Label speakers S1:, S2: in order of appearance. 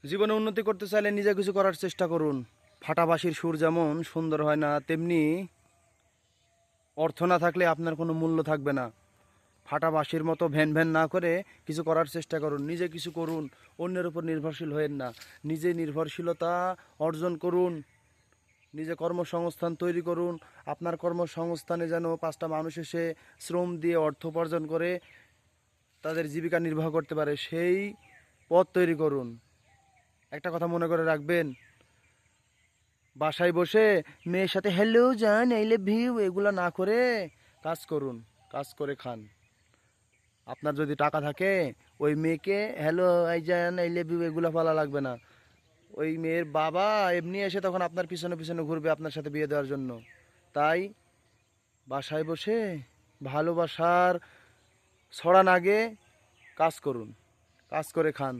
S1: জীবনে উন্নতি করতে চাইলে নিজে কিছু করার চেষ্টা করুন। ফাটা বাঁশির সুর যেমন সুন্দর হয় না, তেমনি অর্থ না থাকলে আপনার কোনো মূল্য থাকবে না। ফাটা বাঁশির মতো ভ্যান ভ্যান না করে কিছু করার চেষ্টা করুন, নিজে কিছু করুন। অন্যের উপর নির্ভরশীল হয়েন না, নিজে নির্ভরশীলতা অর্জন করুন। নিজে কর্মসংস্থান তৈরি করুন। আপনার কর্মসংস্থানে যেন 5টা মানুষ এসে শ্রম দিয়ে অর্থ উপার্জন করে তাদের জীবিকা নির্বাহ করতে পারে, সেই পথ তৈরি করুন। একটা কথা মনে করে রাখবেন, বাসায় বসে মেয়ের সাথে হ্যালো জান আই লাভ ইউ এগুলো না করে কাজ করুন, কাজ করে খান। আপনার যদি টাকা থাকে, ওই মেয়েকে হ্যালো আই জান আই লাভ ইউ এগুলো বলা লাগবে না। ওই মেয়ের বাবা এমনি এসে তখন আপনার পিছনে পিছনে ঘুরবে আপনার সাথে বিয়ে দেওয়ার জন্য। তাই বাসায় বসে ভালোবাসার ছড়া নাগে কাজ করুন, কাজ করে খান।